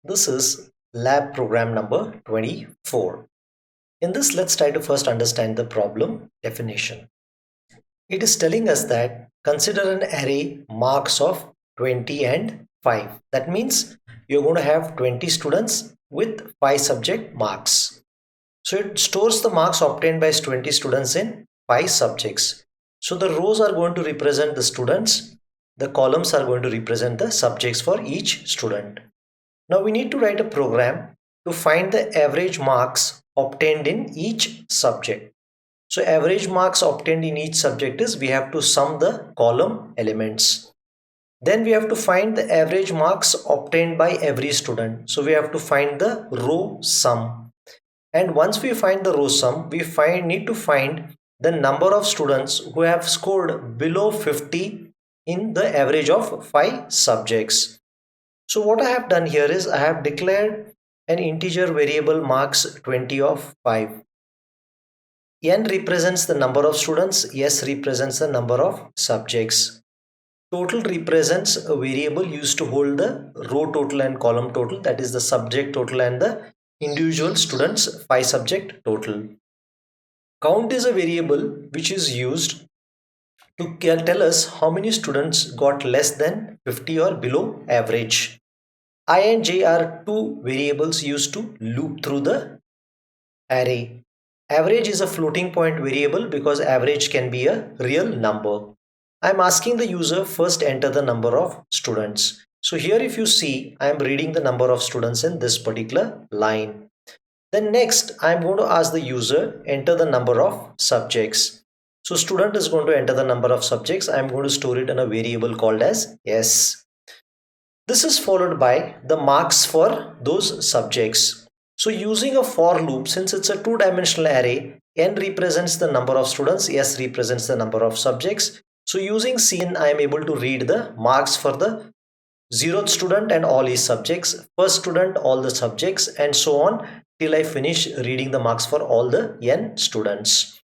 This is lab program number 24. In this, let's try to first understand the problem definition. It is telling us that consider an array marks of 20 and 5. That means you're going to have 20 students with 5 subject marks. So it stores the marks obtained by 20 students in 5 subjects. So the rows are going to represent the students, the columns are going to represent the subjects for each student. Now we need to write a program to find the average marks obtained in each subject. So average marks obtained in each subject is we have to sum the column elements. Then we have to find the average marks obtained by every student. So we have to find the row sum. And once we find the row sum, we need to find the number of students who have scored below 50 in the average of 5 subjects. So what I have done here is I have declared an integer variable marks 20 of 5. N represents the number of students, S represents the number of subjects. Total represents a variable used to hold the row total and column total, that is the subject total and the individual students 5 subject total. Count is a variable which is used to tell us how many students got less than 50 or below average. I and j are two variables used to loop through the array. Average is a floating point variable because average can be a real number. I'm asking the user first enter the number of students. So here if you see, I'm reading the number of students in this particular line. Then next, I'm going to ask the user enter the number of subjects. So student is going to enter the number of subjects. I'm going to store it in a variable called as S. This is followed by the marks for those subjects. So using a for loop, since it's a two-dimensional array, n represents the number of students, s represents the number of subjects. So using cin, I am able to read the marks for the 0th student and all his subjects, first student, all the subjects, and so on till I finish reading the marks for all the n students.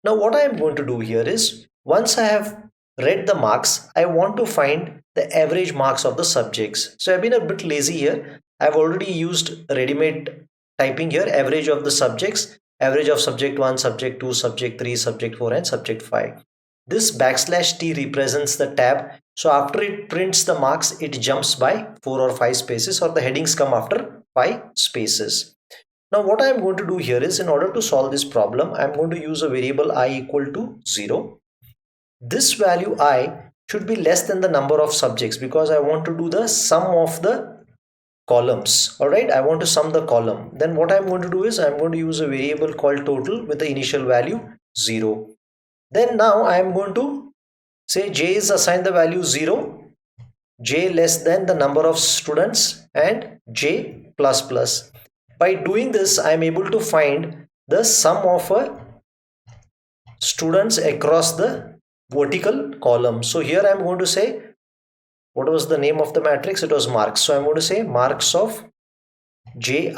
Now what I am going to do here is, once I have read the marks, I want to find the average marks of the subjects. So I've been a bit lazy here. I've already used ready-made typing here, average of the subjects, average of subject 1, subject 2, subject 3, subject 4 and subject 5. This \t represents the tab. So after it prints the marks, it jumps by 4 or 5 spaces, or the headings come after 5 spaces. Now what I am going to do here is, in order to solve this problem, I am going to use a variable I equal to 0. This value I should be less than the number of subjects because I want to do the sum of the columns. All right, I want to sum the column. Then what I'm going to do is I'm going to use a variable called total with the initial value 0. Then now I am going to say j is assigned the value 0, j less than the number of students, and j plus plus. By doing this, I am able to find the sum of students across the vertical column. So here I am going to say, what was the name of the matrix? It was marks. So I'm going to say marks of ji.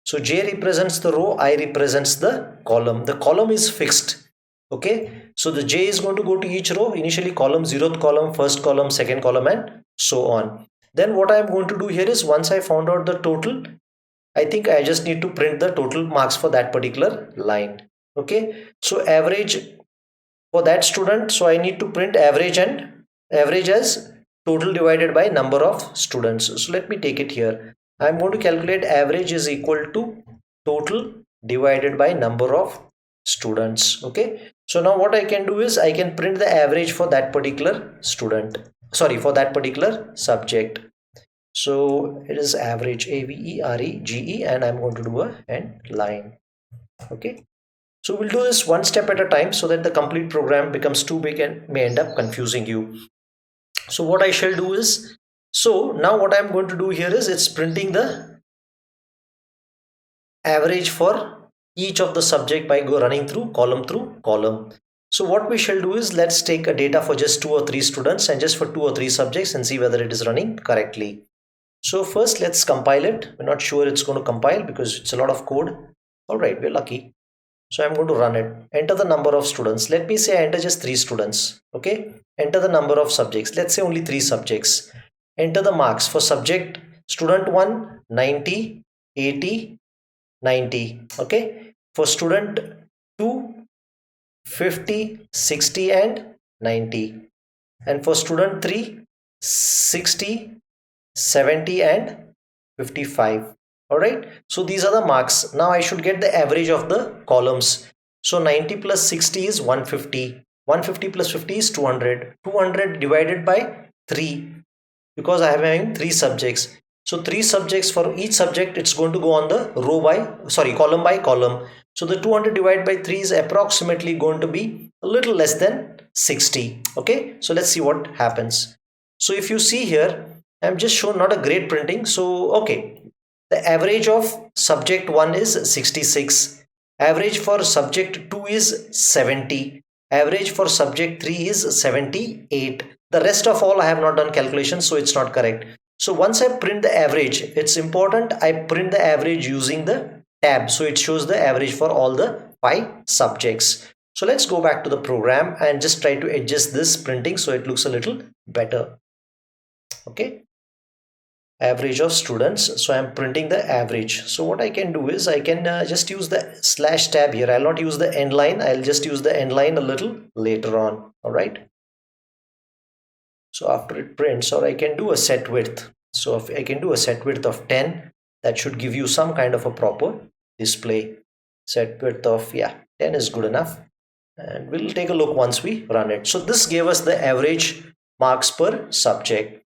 So j represents the row, I represents the column. The column is fixed. Okay, so the j is going to go to each row, initially column, 0th column, first column, second column, and so on. Then what I am going to do here is, once I found out the total, I think I just need to print the total marks for that particular line. Okay, so average for that student, so I need to print average, and average as total divided by number of students. So let me take it here. I'm going to calculate average is equal to total divided by number of students. Okay, so now what I can do is I can print the average for that particular student, sorry, for that particular subject. So it is average, averege, and I'm going to do a end line. Okay, so we'll do this one step at a time so that the complete program becomes too big and may end up confusing you. So what I shall do is, so now what I'm going to do here is, it's printing the average for each of the subject by running through column. So what we shall do is, let's take a data for just 2 or 3 students and just for 2 or 3 subjects and see whether it is running correctly. So first let's compile it. We're not sure it's going to compile because it's a lot of code. All right, we're lucky. So I'm going to run it. Enter the number of students. Let me say I enter just 3 students. Okay. Enter the number of subjects. Let's say only 3 subjects. Enter the marks for subject Student 1, 90, 80, 90. Okay. For student 2, 50, 60 and 90. And for student 3, 60, 70 and 55. All right. So these are the marks. Now I should get the average of the columns. So 90 plus 60 is 150. 150 plus 50 is 200. 200 divided by 3, because I am having 3 subjects. So 3 subjects, for each subject it's going to go on the column by column. So the 200 divided by 3 is approximately going to be a little less than 60. Okay, so let's see what happens. So if you see here, I'm just shown not a great printing. So okay, the average of subject 1 is 66, average for subject 2 is 70, average for subject 3 is 78. The rest of all I have not done calculations, so it's not correct. So once I print the average, it's important I print the average using the tab, so it shows the average for all the 5 subjects. So let's go back to the program and just try to adjust this printing so it looks a little better. Okay, average of students. So I'm printing the average. So what I can do is I can just use the slash tab here. I'll not use the end line. I'll just use the end line a little later on. All right. So after it prints, or I can do a set width. So if I can do a set width of 10, that should give you some kind of a proper display. Set width of, yeah, 10 is good enough. And we'll take a look once we run it. So this gave us the average marks per subject.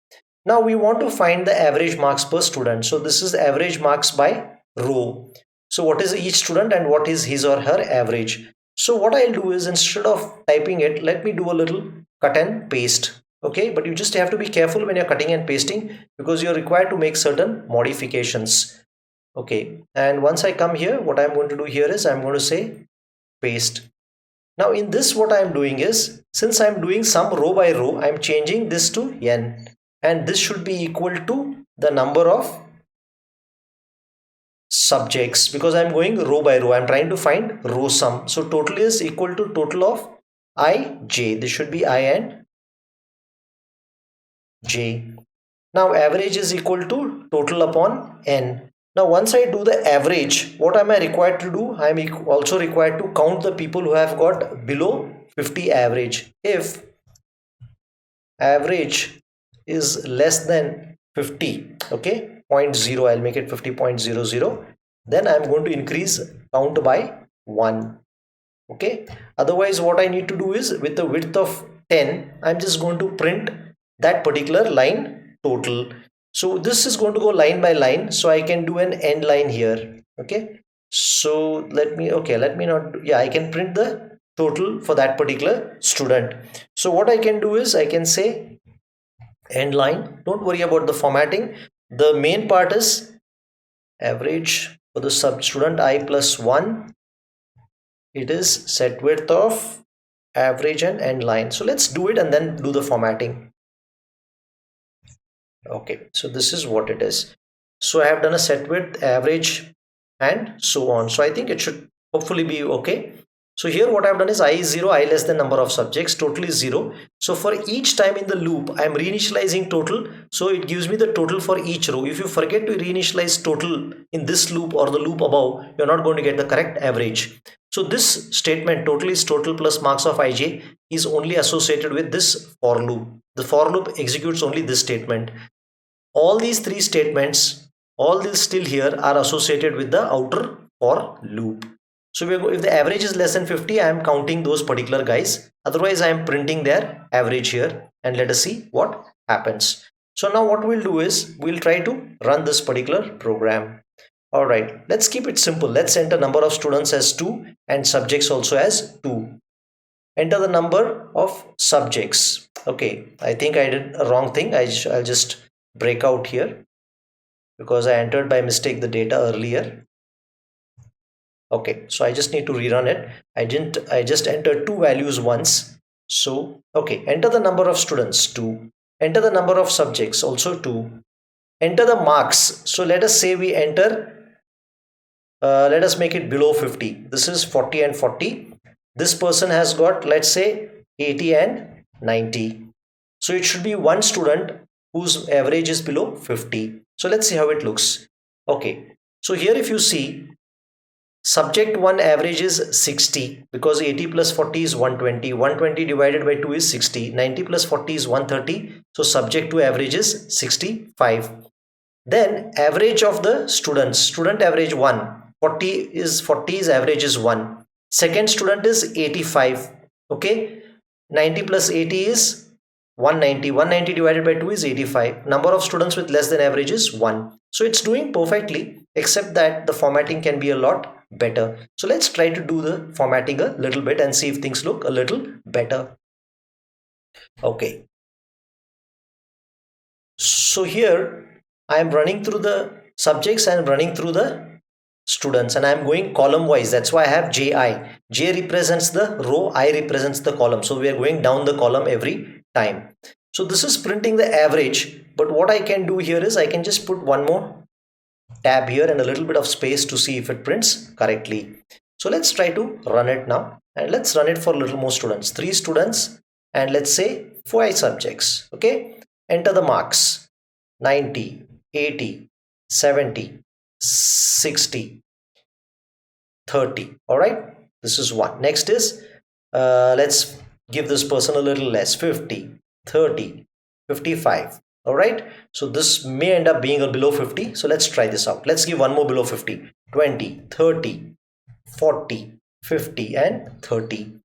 Now we want to find the average marks per student. So this is the average marks by row. So what is each student and what is his or her average? So what I'll do is, instead of typing it, let me do a little cut and paste. Okay, but you just have to be careful when you're cutting and pasting, because you're required to make certain modifications. Okay, and once I come here, what I'm going to do here is I'm going to say paste. Now in this, what I'm doing is, since I'm doing some row by row, I'm changing this to n, and this should be equal to the number of subjects, because I'm going row by row. I'm trying to find row sum. So total is equal to total of I, j. This should be I and j. Now average is equal to total upon n. Now once I do the average, what am I required to do? I am also required to count the people who have got below 50 average. If average is less than 50, okay, 0.0, I'll make it 50.00, then I'm going to increase count by 1. Okay, otherwise what I need to do is, with the width of 10, I'm just going to print that particular line total. So this is going to go line by line, so I can do an end line here. Okay, so let me not, yeah, I can print the total for that particular student. So what I can do is I can say end line. Don't worry about the formatting. The main part is average for the sub student I plus 1. It is set width of average and end line. So let's do it and then do the formatting. Okay, so this is what it is. So I have done a set width, average, and so on. So I think it should hopefully be okay. So here what I've done is I is 0, I less than number of subjects, total is 0. So for each time in the loop, I'm reinitializing total. So it gives me the total for each row. If you forget to reinitialize total in this loop or the loop above, you're not going to get the correct average. So this statement, total is total plus marks of ij, is only associated with this for loop. The for loop executes only this statement. All these 3 statements, all these still here, are associated with the outer for loop. So if the average is less than 50, I am counting those particular guys. Otherwise, I am printing their average here, and let us see what happens. So now what we'll do is we'll try to run this particular program. All right, let's keep it simple. Let's enter number of students as 2 and subjects also as 2. Enter the number of subjects. Okay, I think I did a wrong thing. I'll just break out here because I entered by mistake the data earlier. Okay, so I just need to rerun it. I just entered 2 values once. So okay, enter the number of students 2, enter the number of subjects also 2, enter the marks. So let us say we enter, let us make it below 50. This is 40 and 40. This person has got, let's say, 80 and 90. So it should be one student whose average is below 50. So let's see how it looks. Okay, so here if you see, subject 1 average is 60, because 80 plus 40 is 120. 120 divided by 2 is 60. 90 plus 40 is 130. So subject 2 average is 65. Then average of the students, student average 1, 40 is average is 1. Second student is 85. Okay, 90 plus 80 is 190. 190 divided by 2 is 85. Number of students with less than average is 1. So it's doing perfectly, except that the formatting can be a lot better. So let's try to do the formatting a little bit and see if things look a little better. Okay, so here I am running through the subjects and running through the students, and I am going column wise. That's why I have JI. J represents the row, I represents the column. So we are going down the column every time. So this is printing the average, but what I can do here is I can just put one more tab here and a little bit of space to see if it prints correctly. So let's try to run it now, and let's run it for a little more students, 3 students, and let's say 5 subjects. Okay, enter the marks: 90, 80, 70, 60, 30. All right, this is one. Next is let's give this person a little less: 50, 30, 55. All right, so this may end up being a below 50. So let's try this out. Let's give one more below 50: 20, 30, 40, 50, and 30.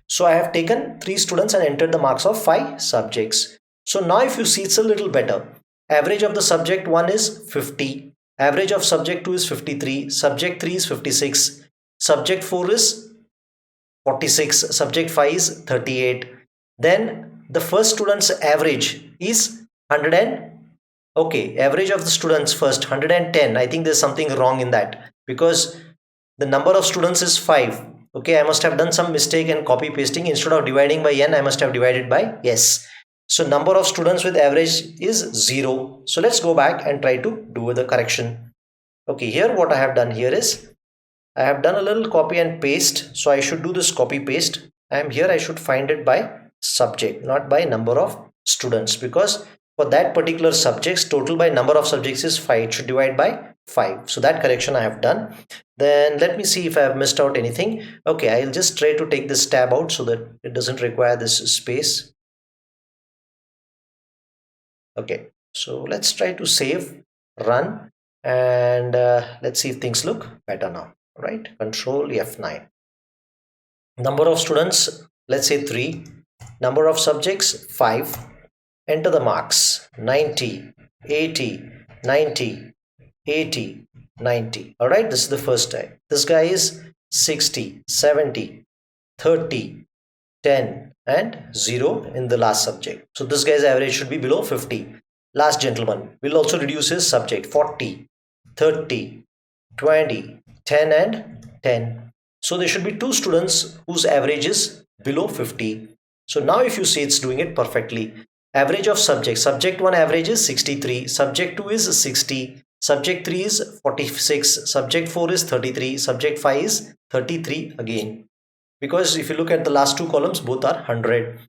So I have taken 3 students and entered the marks of 5 subjects. So now if you see, it's a little better. Average of the subject 1 is 50. Average of subject 2 is 53. Subject 3 is 56. Subject 4 is 46. Subject 5 is 38. Then the first student's average is 100 and okay, average of the students first 110. I think there's something wrong in that, because the number of students is 5. Okay, I must have done some mistake and copy pasting. Instead of dividing by n, I must have divided by s. So number of students with average is 0. So let's go back and try to do the correction. Okay, here what I have done here is I have done a little copy and paste. So I should do this copy paste. I am here, I should find it by subject, not by number of students, because for that particular subjects, total by number of subjects is 5. It should divide by 5. So that correction I have done. Then let me see if I have missed out anything. Okay, I'll just try to take this tab out so that it doesn't require this space. Okay, so let's try to save, run, and let's see if things look better now. Right, control F9. Number of students, let's say 3. Number of subjects 5. Enter the marks: 90, 80, 90, 80, 90. All right, this is the first time. This guy is 60, 70, 30, 10, and 0 in the last subject. So this guy's average should be below 50. Last gentleman will also reduce his subject: 40, 30, 20, 10, and 10. So there should be 2 students whose average is below 50. So now if you see, it's doing it perfectly. Average of subject: subject 1 average is 63, subject 2 is 60, subject 3 is 46, subject 4 is 33, subject 5 is 33 again. Because if you look at the last 2 columns, both are 100.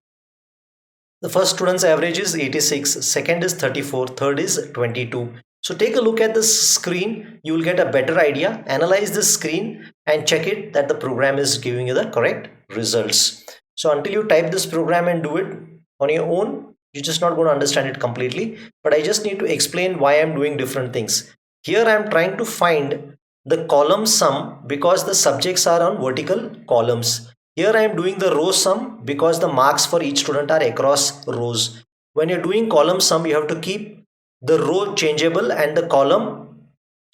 The first student's average is 86, second is 34, third is 22. So take a look at this screen, you will get a better idea. Analyze this screen and check it that the program is giving you the correct results. So until you type this program and do it on your own, you're just not going to understand it completely. But I just need to explain why I'm doing different things. Here I'm trying to find the column sum because the subjects are on vertical columns. Here I am doing the row sum because the marks for each student are across rows. When you're doing column sum, you have to keep the row changeable and the column,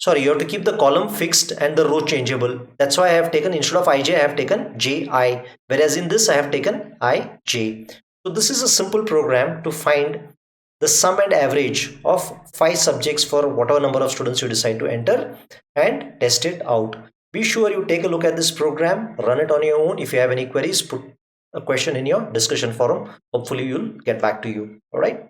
you have to keep the column fixed and the row changeable. That's why I have taken, instead of ij, I have taken ji, whereas in this I have taken ij. So this is a simple program to find the sum and average of 5 subjects for whatever number of students you decide to enter and test it out. Be sure you take a look at this program, run it on your own. If you have any queries, put a question in your discussion forum. Hopefully you'll get back to you. All right.